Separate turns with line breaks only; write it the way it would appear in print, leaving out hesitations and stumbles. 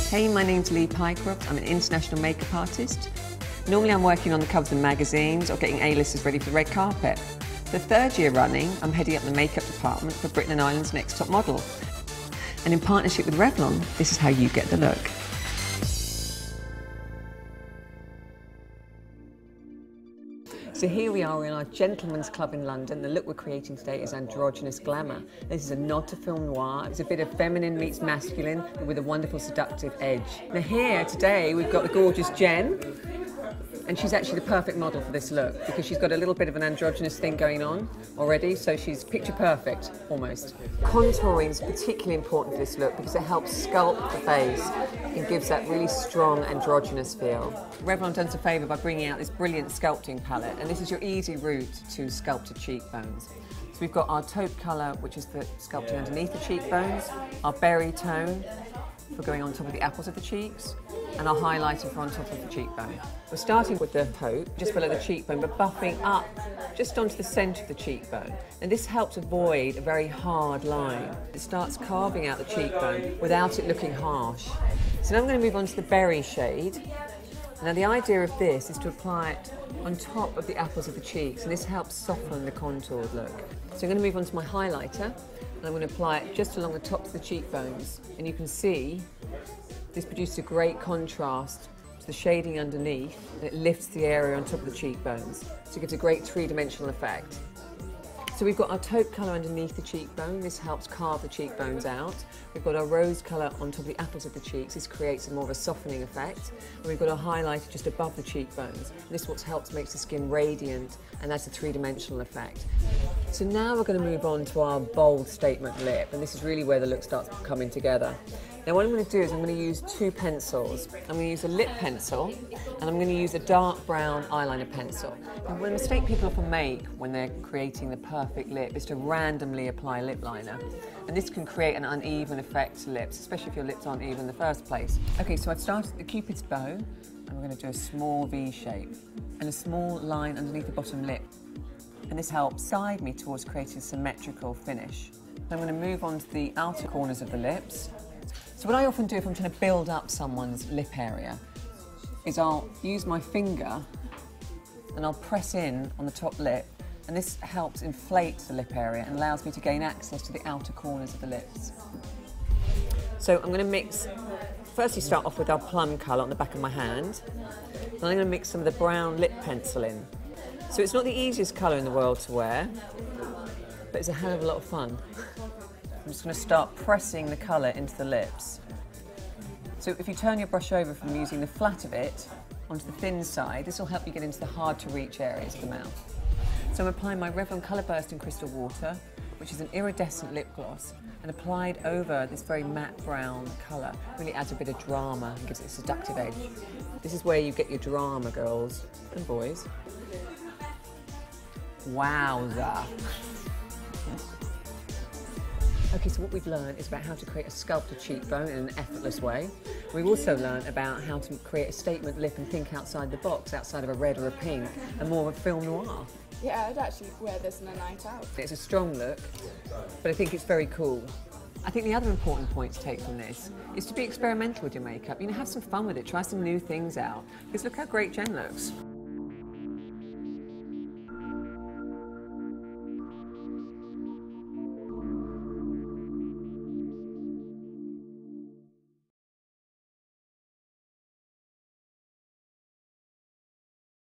Hey, my name's Lee Pycroft. I'm an international makeup artist. Normally I'm working on the covers of magazines or getting A-listers ready for the red carpet. For the third year running, I'm heading up the makeup department for Britain and Ireland's Next Top Model. And in partnership with Revlon, this is how you get the look. So here we are in our gentleman's club in London. The look we're creating today is androgynous glamour. This is a nod to film noir. It's a bit of feminine meets masculine, but with a wonderful seductive edge. Now here today we've got the gorgeous Jen, and she's actually the perfect model for this look because she's got a little bit of an androgynous thing going on already, so she's picture perfect, almost. Contouring is particularly important for this look because it helps sculpt the face and gives that really strong androgynous feel. Revlon done us a favour by bringing out this brilliant sculpting palette, and this is your easy route to sculpted cheekbones. So we've got our taupe colour, which is the sculpting underneath the cheekbones, our berry tone for going on top of the apples of the cheeks, and our highlighter for on top of the cheekbone. We're starting with the taupe, just below the cheekbone, but buffing up just onto the centre of the cheekbone. And this helps avoid a very hard line. It starts carving out the cheekbone without it looking harsh. So now I'm going to move on to the berry shade. Now the idea of this is to apply it on top of the apples of the cheeks, and this helps soften the contoured look. So I'm going to move on to my highlighter, and I'm going to apply it just along the tops of the cheekbones. And you can see this produces a great contrast to the shading underneath, and it lifts the area on top of the cheekbones. So it gives a great three-dimensional effect. So we've got our taupe colour underneath the cheekbone. This helps carve the cheekbones out. We've got our rose colour on top of the apples of the cheeks. This creates a more of a softening effect. And we've got our highlighter just above the cheekbones. And this what helps makes the skin radiant, and that's a three-dimensional effect. So now we're going to move on to our bold statement lip, and this is really where the look starts coming together. Now what I'm going to do is I'm going to use two pencils. I'm going to use a lip pencil, and I'm going to use a dark brown eyeliner pencil. And the mistake people often make when they're creating the perfect lip is to randomly apply lip liner. And this can create an uneven effect to lips, especially if your lips aren't even in the first place. Okay, so I've started the Cupid's bow, and we're going to do a small V shape and a small line underneath the bottom lip. And this helps guide me towards creating a symmetrical finish. I'm going to move on to the outer corners of the lips. So what I often do if I'm trying to build up someone's lip area is I'll use my finger and I'll press in on the top lip, and this helps inflate the lip area and allows me to gain access to the outer corners of the lips. So I'm going to mix, firstly start off with our plum colour on the back of my hand, then I'm going to mix some of the brown lip pencil in. So it's not the easiest colour in the world to wear, but it's a hell of a lot of fun. I'm just going to start pressing the colour into the lips. So if you turn your brush over from using the flat of it onto the thin side, this will help you get into the hard to reach areas of the mouth. So I'm applying my Revlon Colour Burst in Crystal Water, which is an iridescent lip gloss, and applied over this very matte brown colour really adds a bit of drama and gives it a seductive edge. This is where you get your drama, girls and boys. Wowza! Okay, so what we've learned is about how to create a sculpted cheekbone in an effortless way. We've also learned about how to create a statement lip and think outside the box, outside of a red or a pink, and more of a film noir.
Yeah, I'd actually wear this on a night out.
It's a strong look, but I think it's very cool. I think the other important point to take from this is to be experimental with your makeup. You know, have some fun with it, try some new things out, because look how great Jen looks.